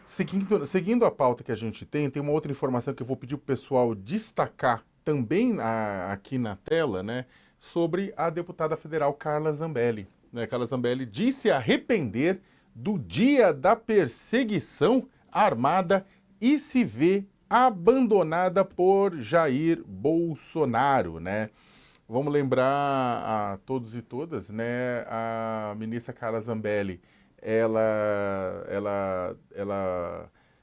Seguindo a pauta que a gente tem uma outra informação que eu vou pedir para o pessoal destacar também aqui na tela, né, sobre a deputada federal Carla Zambelli. Né, Carla Zambelli disse arrepender do dia da perseguição armada e se vê abandonada por Jair Bolsonaro, né? Vamos lembrar a todos e todas, né? A ministra Carla Zambelli, ela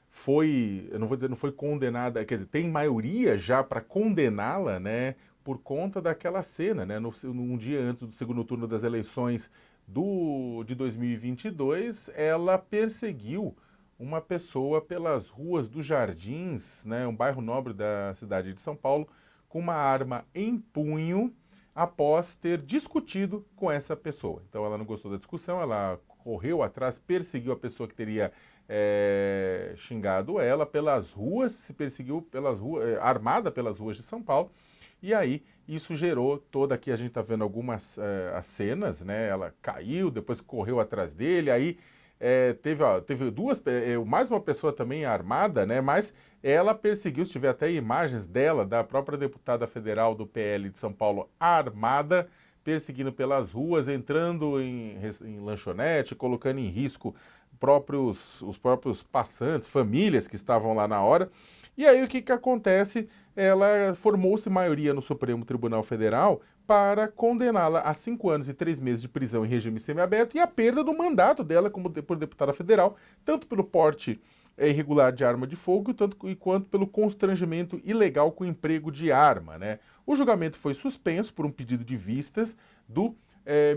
foi, eu não vou dizer, não foi condenada, quer dizer, tem maioria já para condená-la, né? Por conta daquela cena, né? Num dia antes do segundo turno das eleições de 2022, ela perseguiu uma pessoa pelas ruas dos Jardins, né? Um bairro nobre da cidade de São Paulo, com uma arma em punho após ter discutido com essa pessoa. Então ela não gostou da discussão, ela correu atrás, perseguiu a pessoa que teria xingado ela pelas ruas, se perseguiu pelas ruas, armada pelas ruas de São Paulo, e aí isso gerou toda aqui, a gente está vendo algumas as cenas, né? Ela caiu, depois correu atrás dele, aí teve mais uma pessoa também armada, né? Mas ela perseguiu, se tiver até imagens dela, da própria deputada federal do PL de São Paulo, armada, perseguindo pelas ruas, entrando em lanchonete, colocando em risco os próprios passantes, famílias que estavam lá na hora. E aí o que acontece? Ela formou-se maioria no Supremo Tribunal Federal para condená-la a 5 anos e 3 meses de prisão em regime semiaberto e a perda do mandato dela por deputada federal, tanto pelo porte irregular de arma de fogo, quanto pelo constrangimento ilegal com emprego de arma. Né? O julgamento foi suspenso por um pedido de vistas do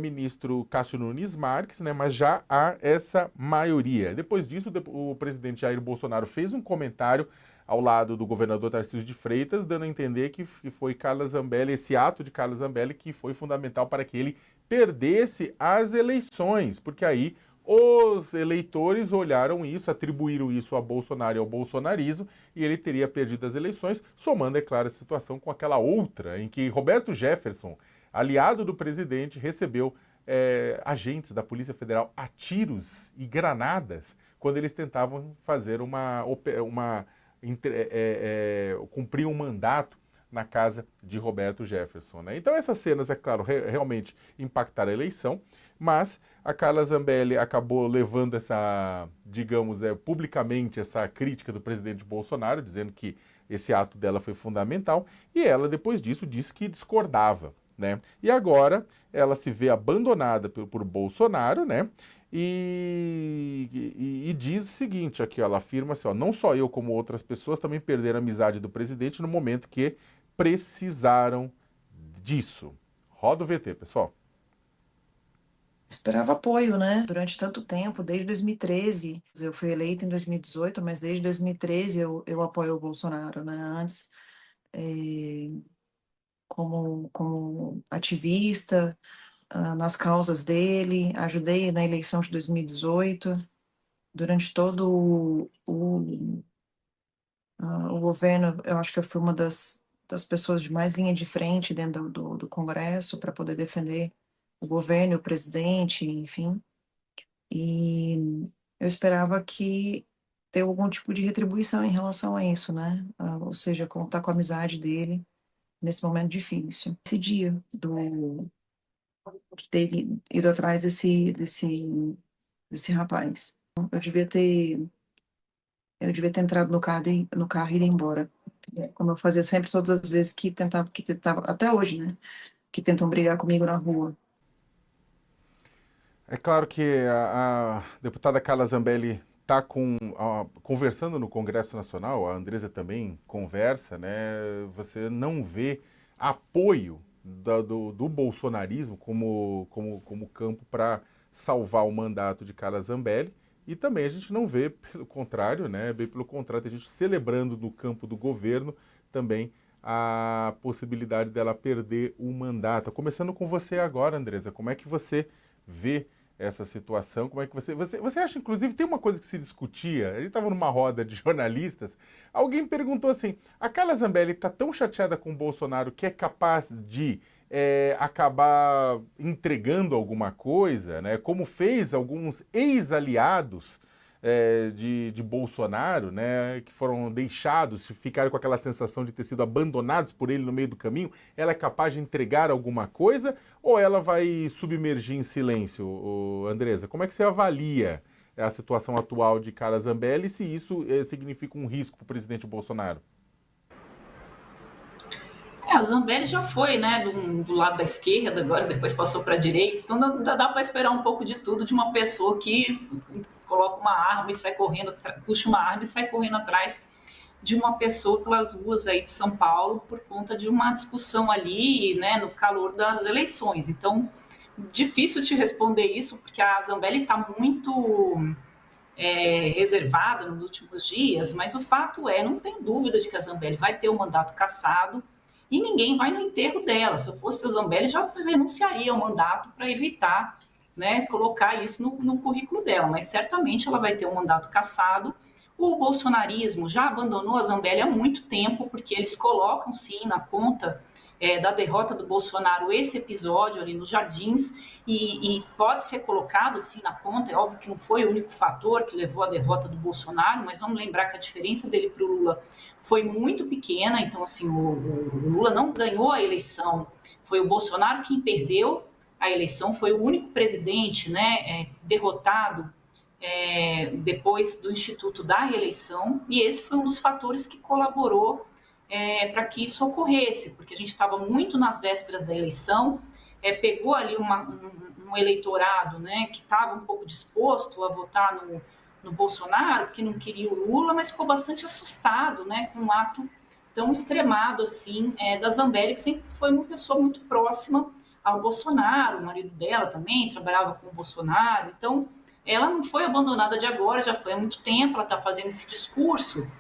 ministro Cássio Nunes Marques, né, mas já há essa maioria. Depois disso, o presidente Jair Bolsonaro fez um comentário ao lado do governador Tarcísio de Freitas, dando a entender que foi Carla Zambelli, esse ato de Carla Zambelli, que foi fundamental para que ele perdesse as eleições, porque aí os eleitores olharam isso, atribuíram isso a Bolsonaro e ao bolsonarismo, e ele teria perdido as eleições, somando, é claro, a situação com aquela outra, em que Roberto Jefferson, aliado do presidente, recebeu agentes da Polícia Federal a tiros e granadas quando eles tentavam fazer cumprir um mandato na casa de Roberto Jefferson. Né? Então essas cenas, é claro, realmente impactaram a eleição, mas a Carla Zambelli acabou levando digamos, publicamente essa crítica do presidente Bolsonaro, dizendo que esse ato dela foi fundamental, e ela, depois disso, disse que discordava. Né? E agora ela se vê abandonada por Bolsonaro, né? E diz o seguinte aqui, ó, ela afirma assim, ó, não só eu como outras pessoas também perderam a amizade do presidente no momento que precisaram disso. Roda o VT, pessoal. Esperava apoio, né? Durante tanto tempo, desde 2013. Eu fui eleita em 2018, mas desde 2013 eu apoio o Bolsonaro, né? Antes, como ativista, nas causas dele, ajudei na eleição de 2018. Durante todo o governo, eu acho que eu fui uma das pessoas de mais linha de frente dentro do Congresso para poder defender o governo, o presidente, enfim. E eu esperava que ter algum tipo de retribuição em relação a isso, né? Ou seja, contar com a amizade dele nesse momento difícil. Esse dia de ter ido atrás desse rapaz. Eu devia ter, eu devia ter entrado no carro e ido embora. Como eu fazia sempre, todas as vezes que tentava, até hoje, né? Que tentam brigar comigo na rua. É claro que a deputada Carla Zambelli está conversando no Congresso Nacional, a Andresa também conversa, né? Você não vê apoio do bolsonarismo como campo para salvar o mandato de Carla Zambelli. E também a gente não vê, pelo contrário, né? Bem pelo contrário, tem gente celebrando no campo do governo também a possibilidade dela perder o mandato. Começando com você agora, Andresa, como é que você vê essa situação? Como é que você acha, inclusive, tem uma coisa que se discutia, a gente estava numa roda de jornalistas, alguém perguntou assim, a Carla Zambelli está tão chateada com o Bolsonaro que é capaz de acabar entregando alguma coisa, né? Como fez alguns ex-aliados de Bolsonaro, né, que foram deixados, ficaram com aquela sensação de ter sido abandonados por ele no meio do caminho, ela é capaz de entregar alguma coisa ou ela vai submergir em silêncio, Andresa? Como é que você avalia a situação atual de Carla Zambelli e se isso significa um risco para o presidente Bolsonaro? A Zambelli já foi, né, do lado da esquerda, agora depois passou para a direita, então dá para esperar um pouco de tudo de uma pessoa que coloca uma arma e sai correndo, puxa uma arma e sai correndo atrás de uma pessoa pelas ruas aí de São Paulo por conta de uma discussão ali, né, no calor das eleições. Então, difícil te responder isso, porque a Zambelli está muito reservada nos últimos dias, mas o fato é, não tem dúvida de que a Zambelli vai ter o mandato cassado e ninguém vai no enterro dela. Se eu fosse a Zambelli, já renunciaria ao mandato para evitar, né, colocar isso no currículo dela, mas certamente ela vai ter um mandato cassado. O bolsonarismo já abandonou a Zambelli há muito tempo, porque eles colocam, sim, na conta da derrota do Bolsonaro esse episódio ali nos Jardins, e pode ser colocado, sim, na conta. É óbvio que não foi o único fator que levou à derrota do Bolsonaro, mas vamos lembrar que a diferença dele para o Lula foi muito pequena. Então, assim, o Lula não ganhou a eleição, foi o Bolsonaro quem perdeu a eleição, foi o único presidente, né, derrotado depois do Instituto da Reeleição, e esse foi um dos fatores que colaborou para que isso ocorresse, porque a gente estava muito nas vésperas da eleição, pegou ali um eleitorado, né, que estava um pouco disposto a votar no Bolsonaro, que não queria o Lula, mas ficou bastante assustado, né, com um ato tão extremado assim da Zambelli, que sempre foi uma pessoa muito próxima ao Bolsonaro. O marido dela também trabalhava com o Bolsonaro, então ela não foi abandonada de agora, já foi há muito tempo. Ela está fazendo esse discurso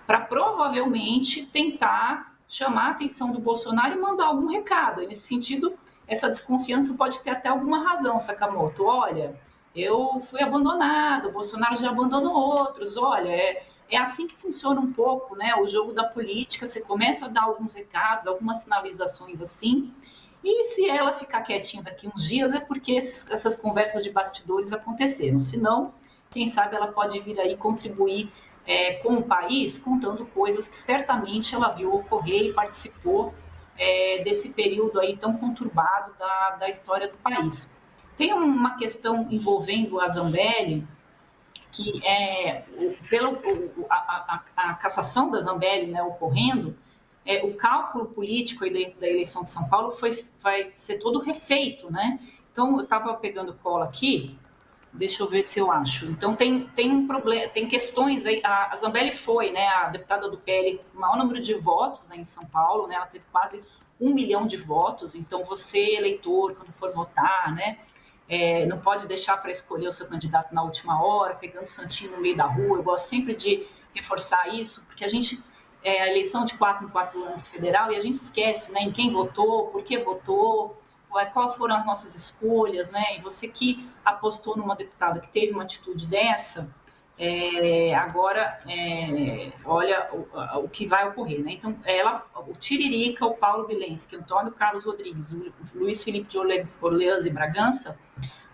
para provavelmente tentar chamar a atenção do Bolsonaro e mandar algum recado. E nesse sentido, essa desconfiança pode ter até alguma razão, Sakamoto. Olha, eu fui abandonado, o Bolsonaro já abandonou outros. Olha, é assim que funciona um pouco, né, o jogo da política. Você começa a dar alguns recados, algumas sinalizações assim, e se ela ficar quietinha daqui uns dias é porque essas conversas de bastidores aconteceram. Se não, quem sabe ela pode vir aí contribuir com o país, contando coisas que certamente ela viu ocorrer e participou desse período aí tão conturbado da história do país. Tem uma questão envolvendo a Zambelli, que a cassação da Zambelli, né, ocorrendo, o cálculo político da eleição de São Paulo vai ser todo refeito, né? Então, eu estava pegando cola aqui, deixa eu ver se eu acho. Então, tem um problema, tem questões aí. A Zambelli foi, né, a deputada do PL, o maior número de votos aí em São Paulo, né? Ela teve quase 1 milhão de votos. Então, você, eleitor, quando for votar, né, não pode deixar para escolher o seu candidato na última hora, pegando santinho no meio da rua. Eu gosto sempre de reforçar isso, porque a eleição de 4 em 4 anos federal, e a gente esquece, né, em quem votou, por que votou, quais foram as nossas escolhas, né? E você que apostou numa deputada que teve uma atitude dessa, agora olha o que vai ocorrer, né? Então, o Tiririca, o Paulo Bilenski, Antônio Carlos Rodrigues, o Luiz Felipe de Orleans e Bragança,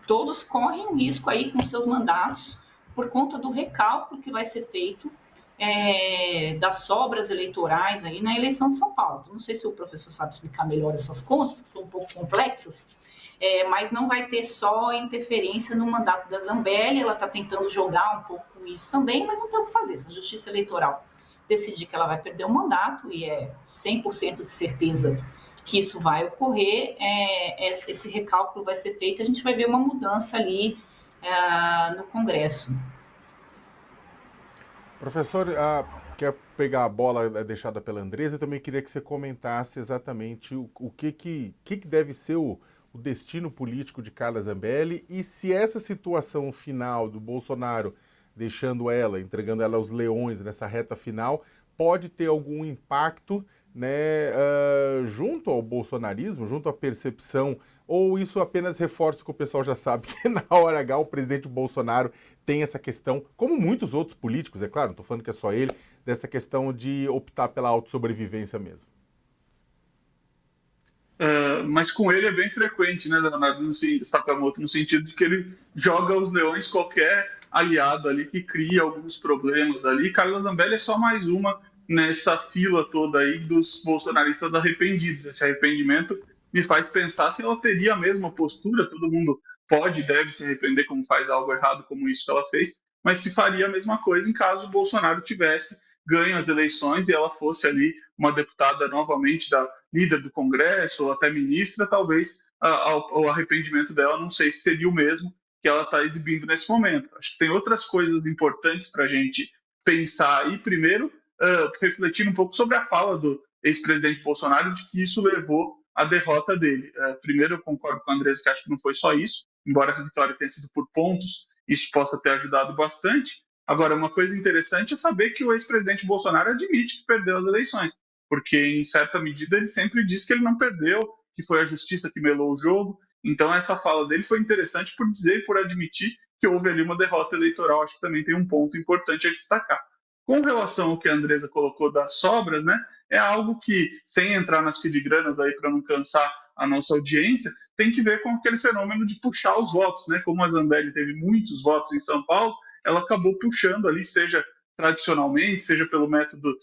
todos correm um risco aí com seus mandatos por conta do recálculo que vai ser feito das sobras eleitorais aí na eleição de São Paulo. Então, não sei se o professor sabe explicar melhor essas contas, que são um pouco complexas, mas não vai ter só interferência no mandato da Zambelli. Ela está tentando jogar um pouco com isso também, mas não tem o que fazer. Se a Justiça Eleitoral decidir que ela vai perder o mandato, e é 100% de certeza que isso vai ocorrer, esse recálculo vai ser feito, a gente vai ver uma mudança ali no Congresso. Professor, quer pegar a bola deixada pela Andresa? Eu também queria que você comentasse exatamente o que deve ser o destino político de Carla Zambelli e se essa situação final do Bolsonaro deixando ela, entregando ela aos leões nessa reta final, pode ter algum impacto, né, junto ao bolsonarismo, junto à percepção, ou isso apenas reforça o que o pessoal já sabe, que na hora H o presidente Bolsonaro tem essa questão, como muitos outros políticos, é claro, não estou falando que é só ele, dessa questão de optar pela autossobrevivência mesmo. Mas com ele é bem frequente, né, Leonardo, Sakamoto, no sentido de que ele joga os leões qualquer aliado ali que cria alguns problemas ali. Carla Zambelli é só mais uma nessa fila toda aí dos bolsonaristas arrependidos. Esse arrependimento me faz pensar se ela teria a mesma postura. Todo mundo pode e deve se arrepender quando faz algo errado como isso que ela fez, mas se faria a mesma coisa em caso o Bolsonaro tivesse ganho as eleições e ela fosse ali uma deputada novamente da líder do Congresso ou até ministra, talvez o arrependimento dela não sei se seria o mesmo que ela está exibindo nesse momento. Acho que tem outras coisas importantes para a gente pensar aí. Primeiro, refletir um pouco sobre a fala do ex-presidente Bolsonaro de que isso levou à derrota dele. Primeiro, eu concordo com a Andressa que acho que não foi só isso, embora a vitória tenha sido por pontos, isso possa ter ajudado bastante. Agora, uma coisa interessante é saber que o ex-presidente Bolsonaro admite que perdeu as eleições, porque, em certa medida, ele sempre disse que ele não perdeu, que foi a justiça que melou o jogo. Então, essa fala dele foi interessante por dizer e por admitir que houve ali uma derrota eleitoral. Acho que também tem um ponto importante a destacar. Com relação ao que a Andressa colocou das sobras, né, é algo que, sem entrar nas filigranas aí para não cansar a nossa audiência, tem que ver com aquele fenômeno de puxar os votos, né? Como a Zambelli teve muitos votos em São Paulo, ela acabou puxando ali, seja tradicionalmente, seja pelo método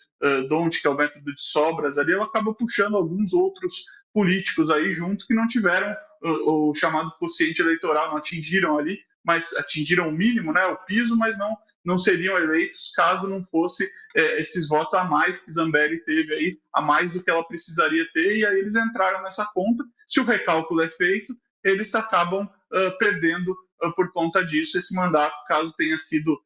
D'Hondt, que é o método de sobras ali, ela acaba puxando alguns outros políticos aí junto que não tiveram o chamado quociente eleitoral, não atingiram ali, mas atingiram o mínimo, né, o piso, mas não seriam eleitos caso não fosse esses votos a mais que Zambelli teve aí, a mais do que ela precisaria ter, e aí eles entraram nessa conta. Se o recálculo é feito, eles acabam perdendo por conta disso esse mandato, caso tenha sido,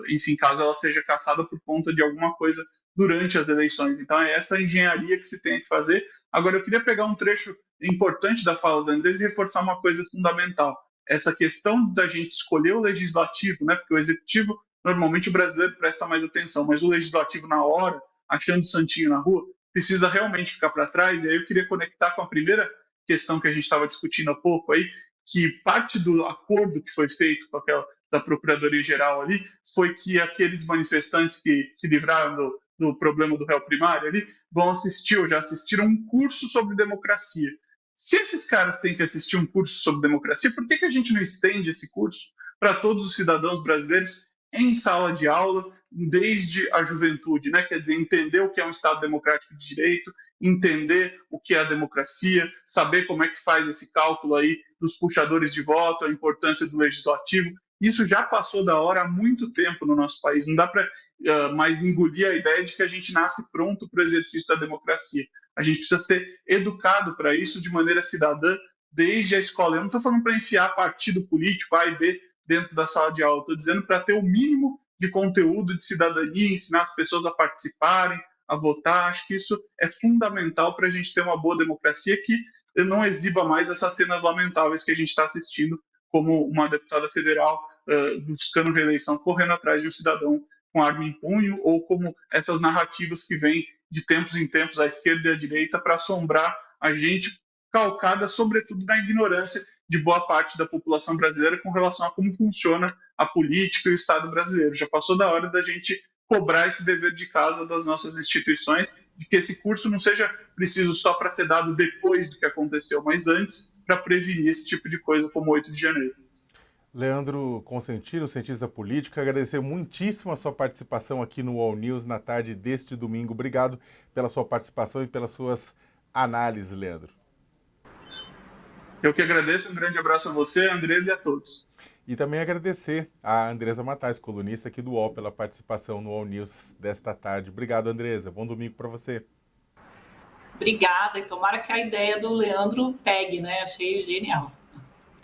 enfim, caso ela seja cassada por conta de alguma coisa durante as eleições. Então é essa engenharia que se tem que fazer. Agora eu queria pegar um trecho importante da fala da Andressa e reforçar uma coisa fundamental. Essa questão da gente escolher o legislativo, né? Porque o executivo, normalmente o brasileiro presta mais atenção, mas o legislativo na hora, achando santinho na rua, precisa realmente ficar para trás. E aí eu queria conectar com a primeira questão que a gente estava discutindo há pouco aí, que parte do acordo que foi feito com aquela da Procuradoria-Geral ali foi que aqueles manifestantes que se livraram do problema do réu primário ali vão assistir ou já assistiram um curso sobre democracia. Se esses caras têm que assistir um curso sobre democracia, por que a gente não estende esse curso para todos os cidadãos brasileiros em sala de aula, desde a juventude, né? Quer dizer, entender o que é um Estado democrático de direito, entender o que é a democracia, saber como é que faz esse cálculo aí dos puxadores de voto, a importância do legislativo. Isso já passou da hora há muito tempo no nosso país. Não dá para mais engolir a ideia de que a gente nasce pronto para o exercício da democracia. A gente precisa ser educado para isso de maneira cidadã desde a escola. Eu não estou falando para enfiar partido político A e B dentro da sala de aula. Estou dizendo para ter o mínimo de conteúdo de cidadania, ensinar as pessoas a participarem, a votar. Acho que isso é fundamental para a gente ter uma boa democracia que não exiba mais essas cenas lamentáveis que a gente está assistindo, como uma deputada federal buscando reeleição, correndo atrás de um cidadão com arma em punho, ou como essas narrativas que vêm de tempos em tempos à esquerda e à direita para assombrar a gente, calcada sobretudo na ignorância de boa parte da população brasileira com relação a como funciona a política e o Estado brasileiro. Já passou da hora da gente cobrar esse dever de casa das nossas instituições, de que esse curso não seja preciso só para ser dado depois do que aconteceu, mas antes, para prevenir esse tipo de coisa como 8 de janeiro. Leandro Consentino, cientista político, agradecer muitíssimo a sua participação aqui no All News na tarde deste domingo. Obrigado pela sua participação e pelas suas análises, Leandro. Eu que agradeço, um grande abraço a você, a Andressa e a todos. E também agradecer a Andressa Matais, colunista aqui do UOL, pela participação no All News desta tarde. Obrigado, Andressa. Bom domingo para você. Obrigada, e tomara que a ideia do Leandro pegue, né? Achei genial.